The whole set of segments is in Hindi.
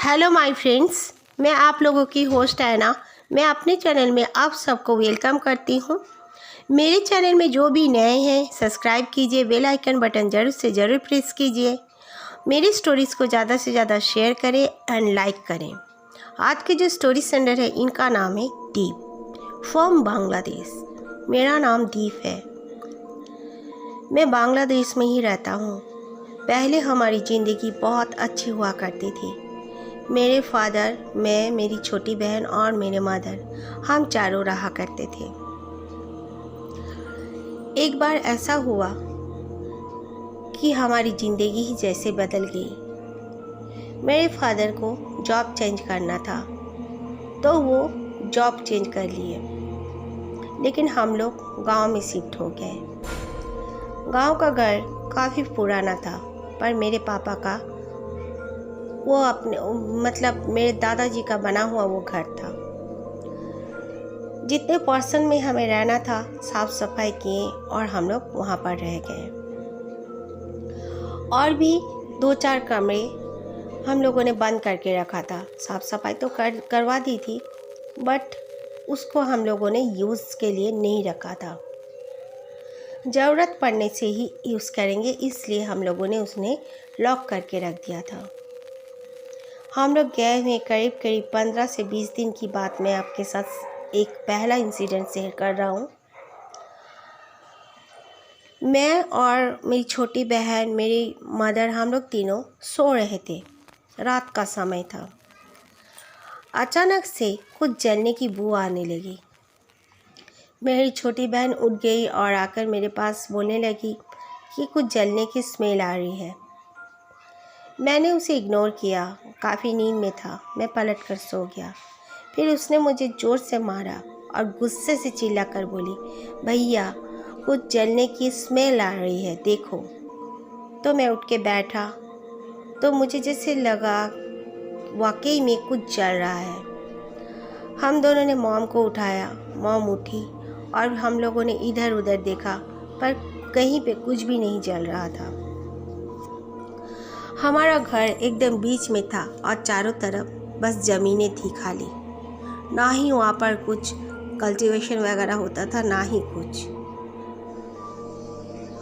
हेलो माय फ्रेंड्स, मैं आप लोगों की होस्ट ऐना। मैं अपने चैनल में आप सबको वेलकम करती हूँ। मेरे चैनल में जो भी नए हैं सब्सक्राइब कीजिए, बेल आइकन बटन ज़रूर से ज़रूर प्रेस कीजिए। मेरी स्टोरीज़ को ज़्यादा से ज़्यादा शेयर करें एंड लाइक करें। आज की जो स्टोरी सेंडर है इनका नाम है दीप फ्रॉम बांग्लादेश। मेरा नाम दीप है। मैं बांग्लादेश में ही रहता हूँ। पहले हमारी ज़िंदगी बहुत अच्छी हुआ करती थी। मेरे फादर, मैं, मेरी छोटी बहन और मेरे मदर, हम चारों रहा करते थे। एक बार ऐसा हुआ कि हमारी ज़िंदगी ही जैसे बदल गई। मेरे फादर को जॉब चेंज करना था तो वो जॉब चेंज कर लिए, लेकिन हम लोग गांव में शिफ्ट हो गए। गांव का घर काफ़ी पुराना था, पर मेरे पापा का वो मेरे दादाजी का बना हुआ वो घर था। जितने पर्सन में हमें रहना था साफ सफाई किए और हम लोग वहाँ पर रह गए। और भी 2-4 कमरे हम लोगों ने बंद करके रखा था। साफ सफाई तो करवा दी थी, बट उसको हम लोगों ने यूज़ के लिए नहीं रखा था। ज़रूरत पड़ने से ही यूज़ करेंगे, इसलिए हम लोगों ने उसने लॉक करके रख दिया था। हम लोग गए हुए करीब 15 से 20 दिन की बात मैं आपके साथ एक पहला इंसिडेंट शेयर कर रहा हूँ। मैं और मेरी छोटी बहन, मेरी मदर, हम लोग तीनों सो रहे थे। रात का समय था। अचानक से कुछ जलने की बू आने लगी। मेरी छोटी बहन उठ गई और आकर मेरे पास बोलने लगी कि कुछ जलने की स्मेल आ रही है। मैंने उसे इग्नोर किया। काफ़ी नींद में था, मैं पलट कर सो गया। फिर उसने मुझे ज़ोर से मारा और गुस्से से चिल्लाकर बोली, भैया कुछ जलने की स्मेल आ रही है, देखो। तो मैं उठ के बैठा तो मुझे जैसे लगा वाकई में कुछ जल रहा है। हम दोनों ने मॉम को उठाया। मॉम उठी और हम लोगों ने इधर उधर देखा, पर कहीं पे कुछ भी नहीं जल रहा था। हमारा घर एकदम बीच में था और चारों तरफ बस ज़मीनें थी खाली। ना ही वहाँ पर कुछ कल्टीवेशन वगैरह होता था, ना ही कुछ।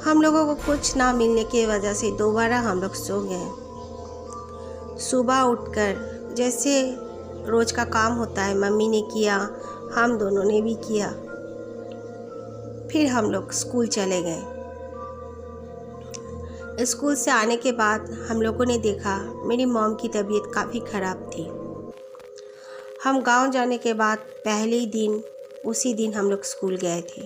हम लोगों को कुछ ना मिलने की वजह से दोबारा हम लोग सो गए। सुबह उठकर जैसे रोज़ का काम होता है, मम्मी ने किया, हम दोनों ने भी किया। फिर हम लोग स्कूल चले गए। स्कूल से आने के बाद हम लोगों ने देखा मेरी मॉम की तबीयत काफ़ी ख़राब थी। हम गांव जाने के बाद पहले ही दिन उसी दिन हम लोग स्कूल गए थे।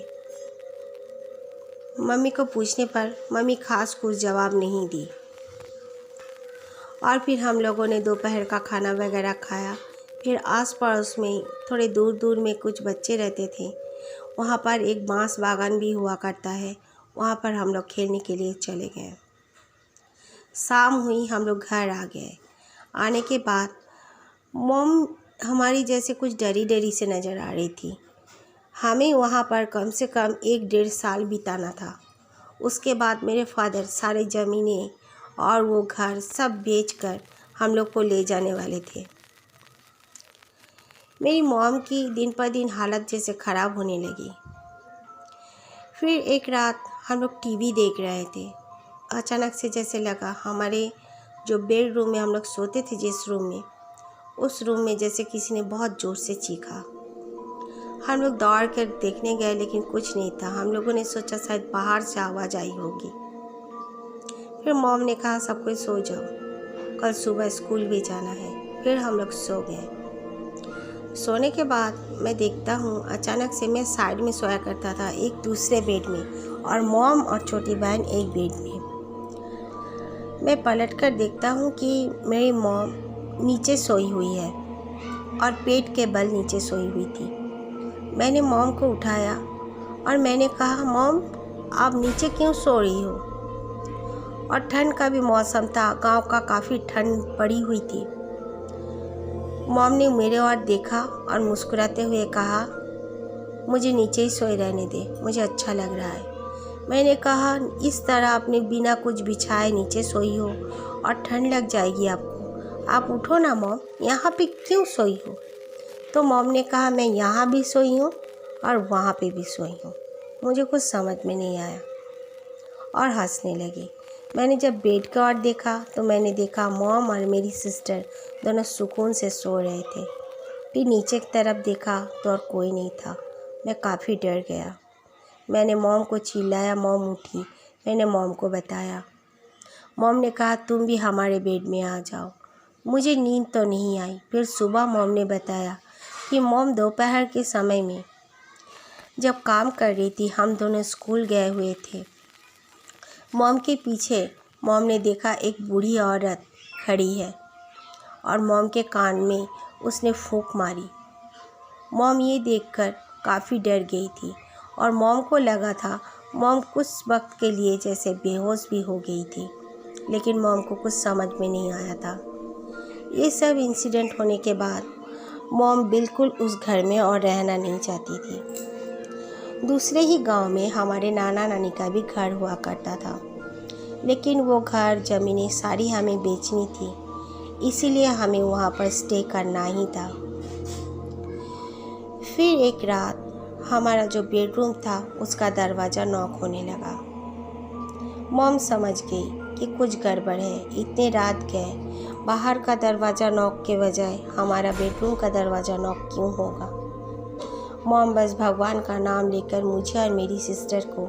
मम्मी को पूछने पर मम्मी खास कुछ जवाब नहीं दी। और फिर हम लोगों ने दोपहर का खाना वगैरह खाया। फिर आस पड़ोस में थोड़े दूर दूर में कुछ बच्चे रहते थे। वहाँ पर एक बांस बागान भी हुआ करता है, वहाँ पर हम लोग खेलने के लिए चले गए। शाम हुई, हम लोग घर आ गए। आने के बाद मॉम हमारी जैसे कुछ डरी डरी से नज़र आ रही थी। हमें वहाँ पर कम से कम 1-1.5 साल बिताना था। उसके बाद मेरे फादर सारे ज़मीनें और वो घर सब बेचकर हम लोग को ले जाने वाले थे। मेरी मॉम की दिन पर दिन हालत जैसे ख़राब होने लगी। फिर एक रात हम लोग टीवी देख रहे थे। अचानक से जैसे लगा हमारे जो बेडरूम में हम लोग सोते थे, जिस रूम में, उस रूम में जैसे किसी ने बहुत ज़ोर से चीखा। हम लोग दौड़ कर देखने गए, लेकिन कुछ नहीं था। हम लोगों ने सोचा शायद बाहर से आवाज़ आई होगी। फिर मॉम ने कहा सब कोई सो जाओ, कल सुबह स्कूल भी जाना है। फिर हम लोग सो गए। सोने के बाद मैं देखता हूँ अचानक से मैं साइड में सोया करता था, एक दूसरे बेड में, और मॉम और छोटी बहन एक बेड में। मैं पलट कर देखता हूँ कि मेरी मॉम नीचे सोई हुई है और पेट के बल नीचे सोई हुई थी। मैंने मॉम को उठाया और मैंने कहा, मॉम आप नीचे क्यों सो रही हो? और ठंड का भी मौसम था, गांव का काफ़ी ठंड पड़ी हुई थी। मॉम ने मेरे ओर देखा और मुस्कुराते हुए कहा, मुझे नीचे ही सोए रहने दे, मुझे अच्छा लग रहा है। मैंने कहा, इस तरह आपने बिना कुछ बिछाए नीचे सोई हो और ठंड लग जाएगी आपको, आप उठो ना मॉम, यहाँ पे क्यों सोई हो? तो मॉम ने कहा, मैं यहाँ भी सोई हूँ और वहाँ पे भी सोई हूँ, मुझे कुछ समझ में नहीं आया, और हंसने लगी। मैंने जब बेड का ओर देखा तो मैंने देखा मॉम और मेरी सिस्टर दोनों सुकून से सो रहे थे। फिर नीचे की तरफ देखा तो और कोई नहीं था। मैं काफ़ी डर गया। मैंने मॉम को चिल्लाया, मॉम उठी। मैंने मॉम को बताया। मॉम ने कहा, तुम भी हमारे बेड में आ जाओ। मुझे नींद तो नहीं आई। फिर सुबह मॉम ने बताया कि मॉम दोपहर के समय में जब काम कर रही थी, हम दोनों स्कूल गए हुए थे। मॉम के पीछे मॉम ने देखा एक बूढ़ी औरत खड़ी है और मॉम के कान में उसने फूंक मारी। मॉम ये देखकर काफ़ी डर गई थी और मॉम को लगा था मॉम कुछ वक्त के लिए जैसे बेहोश भी हो गई थी, लेकिन मॉम को कुछ समझ में नहीं आया था। ये सब इंसिडेंट होने के बाद मॉम बिल्कुल उस घर में और रहना नहीं चाहती थी। दूसरे ही गांव में हमारे नाना नानी का भी घर हुआ करता था, लेकिन वो घर ज़मीनें सारी हमें बेचनी थी, इसीलिए हमें वहाँ पर स्टे करना ही था। फिर एक रात हमारा जो बेडरूम था उसका दरवाज़ा नॉक होने लगा। मॉम समझ गई कि कुछ गड़बड़ है। इतने रात गए, बाहर का दरवाज़ा नॉक के बजाय हमारा बेडरूम का दरवाज़ा नॉक क्यों होगा? मॉम बस भगवान का नाम लेकर मुझे और मेरी सिस्टर को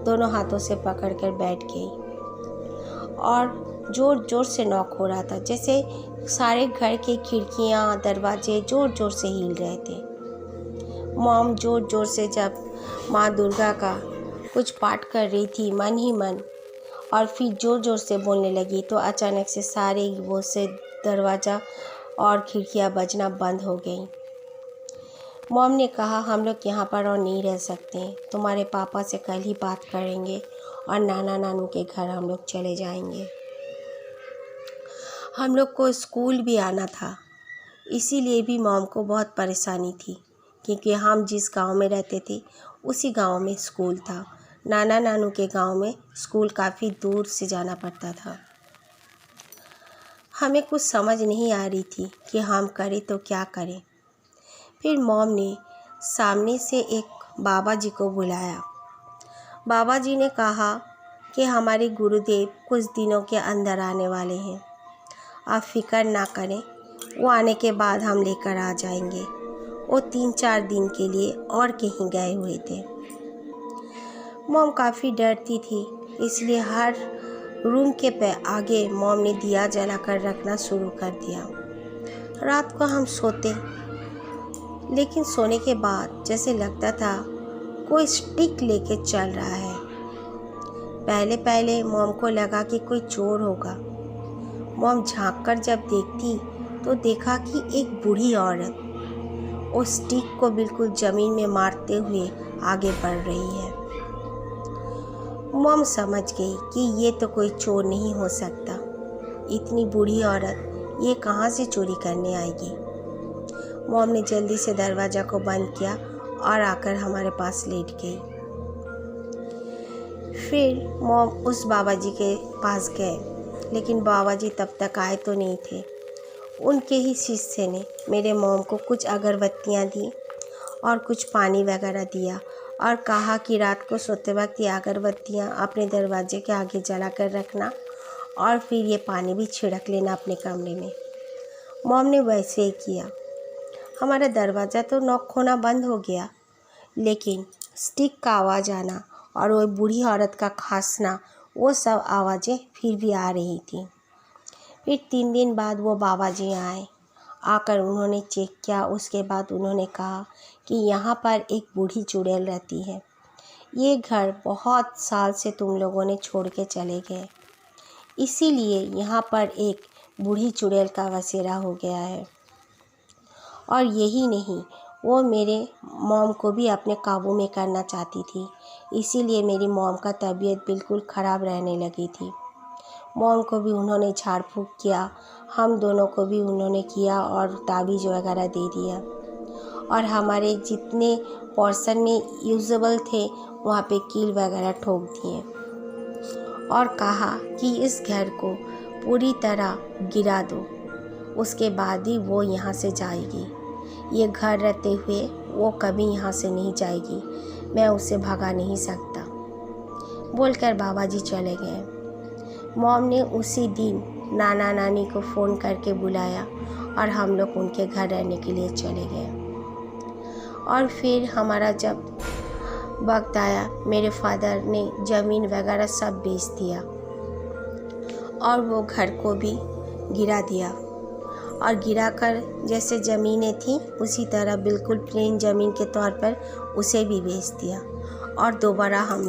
दोनों हाथों से पकड़कर बैठ गई और ज़ोर ज़ोर से नॉक हो रहा था, जैसे सारे घर के खिड़कियाँ दरवाजे ज़ोर ज़ोर से हिल रहे थे। मॉम ज़ोर ज़ोर से जब माँ दुर्गा का कुछ पाठ कर रही थी मन ही मन, और फिर ज़ोर ज़ोर से बोलने लगी, तो अचानक से सारे वो से दरवाज़ा और खिड़कियाँ बजना बंद हो गई। मॉम ने कहा, हम लोग यहाँ पर और नहीं रह सकते, तुम्हारे पापा से कल ही बात करेंगे और नाना नानू के घर हम लोग चले जाएंगे। हम लोग को स्कूल भी आना था, इसीलिए भी मॉम को बहुत परेशानी थी, क्योंकि हम जिस गांव में रहते थे उसी गांव में स्कूल था। नाना नानू के गांव में स्कूल काफ़ी दूर से जाना पड़ता था। हमें कुछ समझ नहीं आ रही थी कि हम करें तो क्या करें। फिर मॉम ने सामने से एक बाबा जी को बुलाया। बाबा जी ने कहा कि हमारे गुरुदेव कुछ दिनों के अंदर आने वाले हैं, आप फिक्र ना करें, वो आने के बाद हम लेकर आ जाएंगे। वो 3-4 दिन के लिए और कहीं गए हुए थे। मॉम काफ़ी डरती थी, इसलिए हर रूम के आगे मॉम ने दिया जलाकर रखना शुरू कर दिया। रात को हम सोते, लेकिन सोने के बाद जैसे लगता था कोई स्टिक लेके चल रहा है। पहले पहले मॉम को लगा कि कोई चोर होगा। मॉम झांककर जब देखती तो देखा कि एक बूढ़ी औरत उस स्टिक को बिल्कुल ज़मीन में मारते हुए आगे बढ़ रही है। मॉम समझ गई कि ये तो कोई चोर नहीं हो सकता, इतनी बूढ़ी औरत ये कहाँ से चोरी करने आएगी। मॉम ने जल्दी से दरवाज़ा को बंद किया और आकर हमारे पास लेट गई। फिर मॉम उस बाबा जी के पास गए, लेकिन बाबा जी तब तक आए तो नहीं थे। उनके ही शिष्य ने मेरे मॉम को कुछ अगरबत्तियाँ दी और कुछ पानी वगैरह दिया और कहा कि रात को सोते वक्त ये अगरबत्तियाँ अपने दरवाजे के आगे जला कर रखना और फिर ये पानी भी छिड़क लेना अपने कमरे में। मॉम ने वैसे ही किया। हमारा दरवाज़ा तो नॉक होना बंद हो गया, लेकिन स्टिक का आवाज़ आना और वो बूढ़ी औरत का खांसना, वो सब आवाज़ें फिर भी आ रही थी। फिर 3 दिन बाद वो बाबा जी आए। आकर उन्होंने चेक किया। उसके बाद उन्होंने कहा कि यहाँ पर एक बूढ़ी चुड़ैल रहती है, ये घर बहुत साल से तुम लोगों ने छोड़ के चले गए, इसीलिए यहाँ पर एक बूढ़ी चुड़ैल का बसेरा हो गया है। और यही नहीं, वो मेरे मॉम को भी अपने काबू में करना चाहती थी, इसीलिए मेरी मॉम का तबीयत बिल्कुल ख़राब रहने लगी थी। मॉम को भी उन्होंने झाड़ फूँक किया, हम दोनों को भी उन्होंने किया और ताबीज़ वगैरह दे दिया, और हमारे जितने पोर्शन में यूजेबल थे वहाँ पे कील वगैरह ठोक दिए और कहा कि इस घर को पूरी तरह गिरा दो उसके बाद ही वो यहाँ से जाएगी। ये घर रहते हुए वो कभी यहाँ से नहीं जाएगी, मैं उसे भगा नहीं सकता, बोलकर बाबा जी चले गए। मॉम ने उसी दिन नाना नानी को फ़ोन करके बुलाया और हम लोग उनके घर रहने के लिए चले गए। और फिर हमारा जब वक्त आया, मेरे फादर ने ज़मीन वगैरह सब बेच दिया और वो घर को भी गिरा दिया, और गिराकर जैसे ज़मीनें थी उसी तरह बिल्कुल प्लेन ज़मीन के तौर पर उसे भी बेच दिया। और दोबारा हम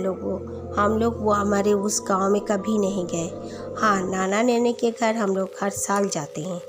लोग वो हमारे उस गांव में कभी नहीं गए। हाँ, नाना नानी के घर हम लोग हर साल जाते हैं।